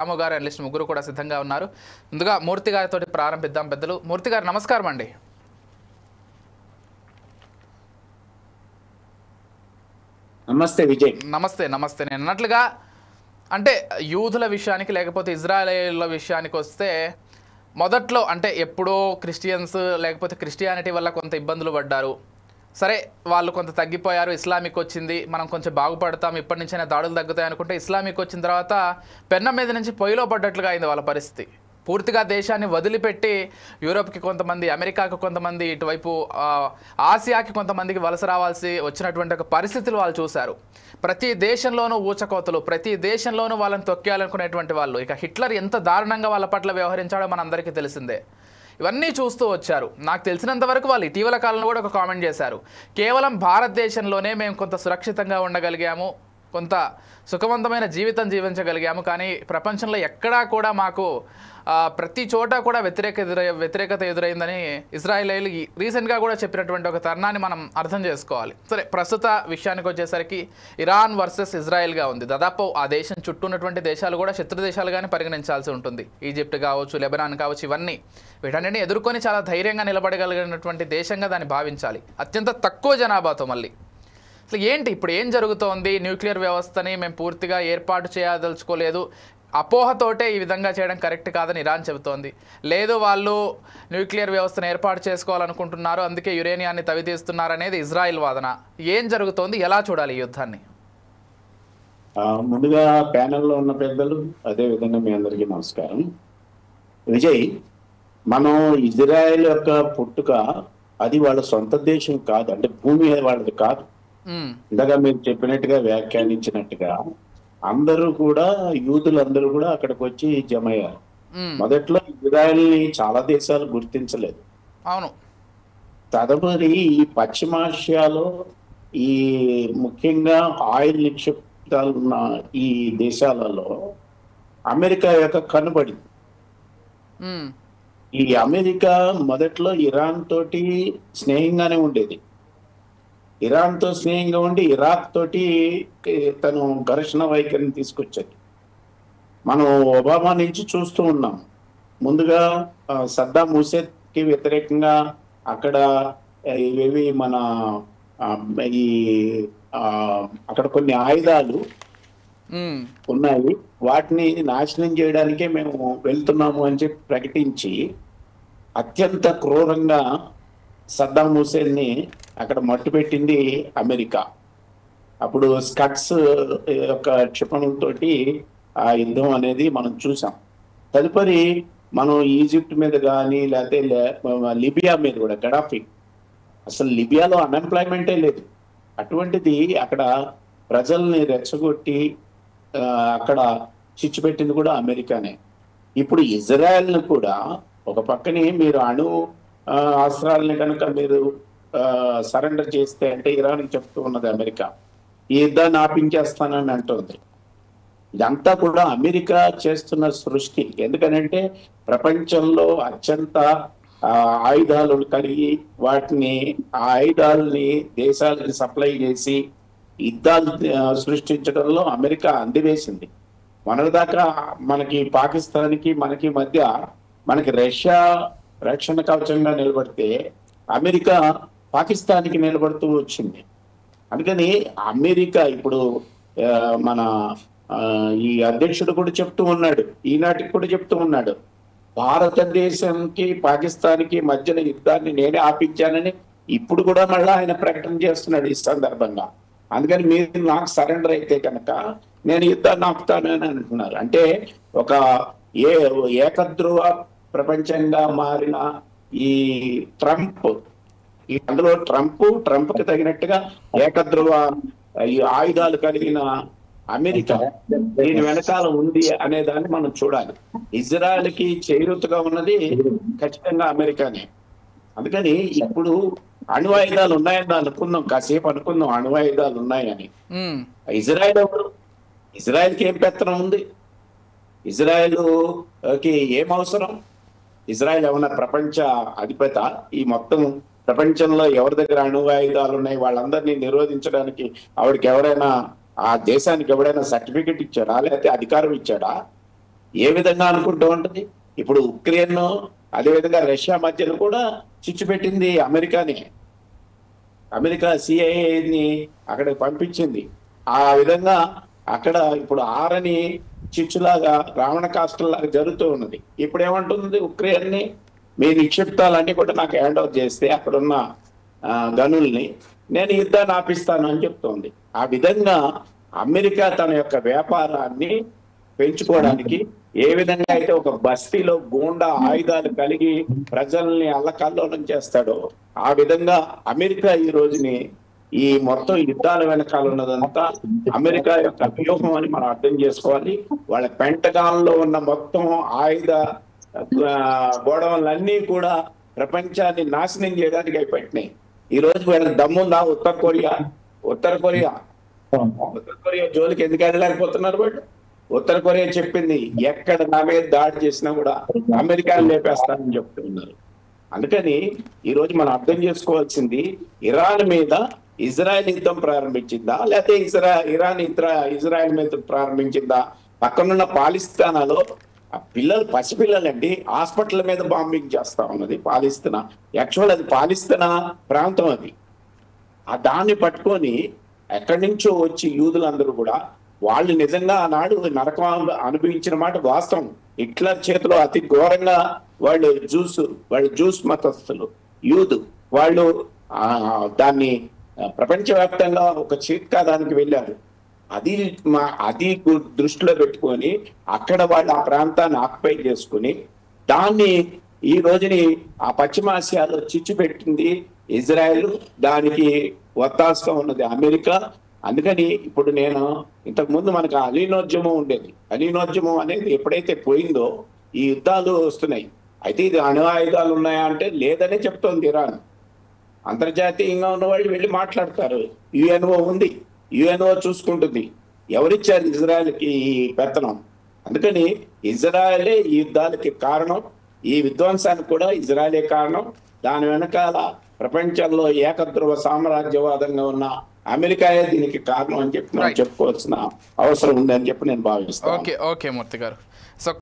రాము గారు అనలిస్ట్ ముగ్గురు కూడా సిద్ధంగా ఉన్నారు. ముందుగా మూర్తి గారితో ప్రారంభిద్దాం. పెద్దలు మూర్తి గారు నమస్కారం అండి. నమస్తే విజయ్. నమస్తే నమస్తే. నేను అన్నట్లుగా అంటే యూదుల విషయానికి లేకపోతే ఇజ్రాయేలీల విషయానికి వస్తే మొదట్లో అంటే ఎప్పుడో క్రిస్టియన్స్ లేకపోతే క్రిస్టియానిటీ వల్ల కొంత ఇబ్బందులు పడ్డారు. సరే వాళ్ళు కొంత తగ్గిపోయారు, ఇస్లామిక్ వచ్చింది, మనం కొంచెం బాగుపడతాం, ఇప్పటి నుంచైనా దాడులు తగ్గుతాయి అనుకుంటే ఇస్లామిక్ వచ్చిన తర్వాత పెన్న మీద నుంచి పొయ్యిలో పడ్డట్లుగా అయింది వాళ్ళ పరిస్థితి. పూర్తిగా దేశాన్ని వదిలిపెట్టి యూరోప్కి కొంతమంది, అమెరికాకు కొంతమంది, ఇటువైపు ఆసియాకి కొంతమందికి వలస రావాల్సి వచ్చినటువంటి ఒక పరిస్థితులు వాళ్ళు చూశారు. ప్రతి దేశంలోనూ ఊచకోతలు, ప్రతి దేశంలోనూ వాళ్ళని తొక్కేయాలనుకునేటువంటి వాళ్ళు. ఇక హిట్లర్ ఎంత దారుణంగా వాళ్ళ పట్ల వ్యవహరించాడో మనందరికీ తెలిసిందే. ఇవన్నీ చూస్తూ వచ్చారు. నాకు తెలిసినంత వరకు వాళ్ళు ఇటీవల కాలంలో కూడా ఒక కామెంట్ చేశారు, కేవలం భారతదేశంలోనే మేము కొంత సురక్షితంగా ఉండగలిగాము, కొంత సుఖవంతమైన జీవితం జీవించగలిగాము, కానీ ప్రపంచంలో ఎక్కడా కూడా మాకు ప్రతి చోట కూడా వ్యతిరేకత ఎదురైందని ఇజ్రాయేలీలు రీసెంట్గా కూడా చెప్పినటువంటి ఒక తరుణాన్ని మనం అర్థం చేసుకోవాలి. సరే, ప్రస్తుత విషయానికి వచ్చేసరికి ఇరాన్ వర్సెస్ ఇజ్రాయెల్గా ఉంది. దాదాపు ఆ దేశం చుట్టూ ఉన్నటువంటి దేశాలు కూడా శత్రు దేశాలుగానే పరిగణించాల్సి ఉంటుంది. ఈజిప్ట్ కావచ్చు, లెబనాన్ కావచ్చు, ఇవన్నీ వీటన్నిటిని ఎదుర్కొని చాలా ధైర్యంగా నిలబడగలిగినటువంటి దేశంగా దాన్ని భావించాలి. అత్యంత తక్కువ జనాభాతో మళ్ళీ అసలు ఏంటి ఇప్పుడు ఏం జరుగుతోంది? న్యూక్లియర్ వ్యవస్థని మేము పూర్తిగా ఏర్పాటు చేయదలుచుకోలేదు, అపోహతోటే ఈ విధంగా చేయడం కరెక్ట్ కాదని ఇరాన్ చెబుతోంది. లేదు, వాళ్ళు న్యూక్లియర్ వ్యవస్థను ఏర్పాటు చేసుకోవాలనుకుంటున్నారు, అందుకే యురేనియాన్ని తవ్వితీస్తున్నారు అనేది ఇజ్రాయిల్ వాదన. ఏం జరుగుతోంది, ఎలా చూడాలి ఈ యుద్ధాన్ని? ముందుగా ప్యానెల్లో ఉన్న పెద్దలు, అదే విధంగా మీ అందరికీ నమస్కారం. విజయ్, మనం ఇజ్రాయెల్ యొక్క పుట్టుక అది వాళ్ళ సొంత దేశం కాదు, అంటే భూమి వాళ్ళది కాదు. ఇందాక మీరు చెప్పినట్టుగా, వ్యాఖ్యానించినట్టుగా అందరూ కూడా, యూదులందరూ కూడా అక్కడికి వచ్చి జమ అయ్యారు. మొదట్లో ఇజ్రాయెల్ ని చాలా దేశాలు గుర్తించలేదు. అవును. తదుపరి ఈ పశ్చిమాసియాలో ఈ ముఖ్యంగా ఆయిల్ నిక్షిప్తాలు ఉన్న ఈ దేశాలలో అమెరికా యొక్క కనుబడింది. ఈ అమెరికా మొదట్లో ఇరాన్ తోటి స్నేహంగానే ఉండేది. ఇరాన్తో స్నేహంగా ఉండి ఇరాక్ తోటి తను ఘర్షణ వైఖరిని తీసుకొచ్చేది. మనం ఒబామా నుంచి చూస్తూ ఉన్నాం. ముందుగా సద్దాం హుసేన్కి వ్యతిరేకంగా అక్కడ ఇవేవి మన ఈ అక్కడ కొన్ని ఆయుధాలు ఉన్నాయి, వాటిని నాశనం చేయడానికే మేము వెళ్తున్నాము అని చెప్పి ప్రకటించి అత్యంత క్రూరంగా సద్దాం హుసేన్ని అక్కడ మట్టుపెట్టింది అమెరికా. అప్పుడు స్కట్స్ యొక్క క్షిపణులతోటి ఆ యుద్ధం అనేది మనం చూసాం. తదుపరి మనం ఈజిప్ట్ మీద కానీ లేకపోతే లిబియా మీద కూడా, గడాఫీ, అసలు లిబియాలో అన్ఎంప్లాయ్మెంటే లేదు. అటువంటిది అక్కడ ప్రజల్ని రెచ్చగొట్టి అక్కడ చిచ్చు పెట్టింది కూడా అమెరికానే. ఇప్పుడు ఇజ్రాయెల్ని కూడా ఒక పక్కనే మీరు అణు అస్త్రాలని కనుక మీరు సరెండర్ చేస్తే అంటే ఇరాన్కి చెప్తూ ఉన్నది అమెరికా, ఈ యుద్ధాన్ని ఆపించేస్తానని అంటుంది. ఇదంతా కూడా అమెరికా చేస్తున్న సృష్టి. ఎందుకనంటే ప్రపంచంలో అత్యంత ఆయుధాలు కలిగి వాటిని, ఆ ఆయుధాలని దేశాలకి సప్లై చేసి యుద్ధాలు సృష్టించడంలో అమెరికా అందివేసింది. మొన్నటిదాకా మనకి పాకిస్తాన్కి మనకి మధ్య మనకి రష్యా రక్షణ కవచంగా నిలబడితే అమెరికా పాకిస్తాన్కి నిలబడుతూ వచ్చింది. అందుకని అమెరికా ఇప్పుడు మన ఈ అధ్యక్షుడు కూడా చెప్తూ ఉన్నాడు, ఈనాటికి కూడా చెప్తూ ఉన్నాడు, భారతదేశంకి పాకిస్తాన్కి మధ్యన యుద్ధాన్ని నేనే ఆపించానని ఇప్పుడు కూడా మళ్ళీ ఆయన ప్రకటన చేస్తున్నాడు ఈ సందర్భంగా. అందుకని మీరు నాకు సరెండర్ అయితే కనుక నేను యుద్ధాన్ని ఆపుతాను అని అంటున్నారు. అంటే ఒక ఏకధ్రువ ప్రపంచంగా మారిన ఈ ట్రంప్, అందులో ట్రంప్కి తగినట్టుగా ఏకధ్రువ ఈ ఆయుధాలు కలిగిన అమెరికా దీని వెనకాల ఉంది అనే దాన్ని మనం చూడాలి. ఇజ్రాయెల్కి చేయూతగా ఉన్నది ఖచ్చితంగా అమెరికానే. అందుకని ఇప్పుడు అణువాయుధాలు ఉన్నాయని అనుకుందాం, కాసేపు అనుకుందాం అణువాయుధాలు ఉన్నాయని. ఇజ్రాయెల్ ఎవరు? ఇజ్రాయెల్కి ఏం పెత్తనం ఉంది? ఇజ్రాయెల్కి ఏం అవసరం? ఇజ్రాయెల్ ఏమన్నా ప్రపంచ అధిపత? ఈ మొత్తం ప్రపంచంలో ఎవరి దగ్గర అణువాయుధాలు ఉన్నాయి వాళ్ళందరినీ నిరోధించడానికి ఆవిడకి ఎవరైనా ఆ దేశానికి ఎవడైనా సర్టిఫికెట్ ఇచ్చాడా, లేకపోతే అధికారం ఇచ్చాడా? ఏ విధంగా అనుకుంటూ ఉంటుంది? ఇప్పుడు ఉక్రెయిన్ అదేవిధంగా రష్యా మధ్యలో కూడా చిచ్చు పెట్టింది అమెరికానే. అమెరికా సిఐఏని అక్కడికి పంపించింది. ఆ విధంగా అక్కడ ఇప్పుడు ఆరని చిచ్చులాగా రావణ కాష్టంలాగా జరుగుతూ ఉన్నది. ఇప్పుడు ఏమంటుంది ఉక్రెయిన్ని, మీ నిక్షిప్తాలన్నీ కూడా నాకు హ్యాండ్ ఓవర్ చేస్తే అక్కడున్న గనుల్ని నేను యుద్ధాన్ని ఆపిస్తాను అని చెప్తోంది. ఆ విధంగా అమెరికా తన యొక్క వ్యాపారాన్ని పెంచుకోవడానికి ఏ విధంగా అయితే ఒక బస్తీలో గూండా ఆయుధాలు కలిగి ప్రజల్ని అల్లకల్లోలం చేస్తాడో ఆ విధంగా అమెరికా ఈ రోజుని ఈ మొత్తం యుద్ధాల వెనకాల ఉన్నదంతా అమెరికా యొక్క వ్యూహం అని మనం అర్థం చేసుకోవాలి. వాళ్ళ పెంటగాన్ లో ఉన్న మొత్తం ఆయుధ గోడవలన్నీ కూడా ప్రపంచాన్ని నాశనం చేయడానికి అయిపోయినాయి. ఈ రోజు వీళ్ళకి దమ్ముందా? ఉత్తర కొరియా జోలికి ఎందుకు వెళ్ళలేకపోతున్నారు వాళ్ళు? ఉత్తర కొరియా చెప్పింది ఎక్కడ నా మీద దాడి చేసినా కూడా అమెరికాను లేపేస్తానని చెప్తున్నారు. అందుకని ఈ రోజు మనం అర్థం చేసుకోవాల్సింది, ఇరాన్ మీద ఇజ్రాయెల్ యుద్ధం ప్రారంభించిందా లేకపోతే ఇజ్రాయెల్ మీద ప్రారంభించిందా? పక్కనున్న పాలిస్తానాలో పసిపిల్లలండి హాస్పిటల్ మీద బాంబింగ్ చేస్తా ఉన్నది పాలిస్తానా. యాక్చువల్ అది పాలిస్తానా ప్రాంతం. అది దాన్ని పట్టుకొని ఎక్కడి నుంచో వచ్చి యూదులందరూ కూడా వాళ్ళు నిజంగా ఆనాడు నరకం అనుభవించిన మాట వాస్తవం. హిట్లర్ చేతిలో అతి ఘోరంగా వాళ్ళు జ్యూస్ మతస్థులు యూదు వాళ్ళు దాన్ని ప్రపంచవ్యాప్తంగా ఒక చీత్కారానికి వెళ్ళారు. అది దృష్టిలో పెట్టుకొని అక్కడ వాళ్ళు ఆ ప్రాంతాన్ని ఆక్యుపై చేసుకుని దాన్ని ఈ రోజుని ఆ పశ్చిమాసియాలో చిచ్చు పెట్టింది ఇజ్రాయెల్, దానికి ఒత్తాసుగా ఉన్నది అమెరికా. అందుకని ఇప్పుడు నేను ఇంతకు ముందు మనకు అలీనోద్యమం ఉండేది. అలీనోద్యమం అనేది ఎప్పుడైతే పోయిందో ఈ యుద్ధాలు వస్తున్నాయి. అయితే ఇది అణు ఆయుధాలు ఉన్నాయా అంటే లేదనే చెప్తోంది ఇరాన్. అంతర్జాతీయంగా ఉన్న వాళ్ళు వెళ్ళి మాట్లాడతారు. యుఎన్ఓ ఉంది, యుఎన్ఓ చూసుకుంటుంది. ఎవరిచ్చారు ఇజ్రాయెల్కి ఈ పెత్తనం? అందుకని ఇజ్రాయెలే ఈ యుద్ధాలకి కారణం, ఈ విధ్వంసానికి కూడా ఇజ్రాయెలే కారణం. దాని వెనకాల ప్రపంచంలో ఏకధ్రువ సామ్రాజ్యవాదంగా ఉన్న అమెరికాయే దీనికి కారణం అని చెప్పి మనం చెప్పుకోవాల్సిన అవసరం ఉందని చెప్పి నేను భావిస్తాను. ఓకే మూర్తి గారు. సో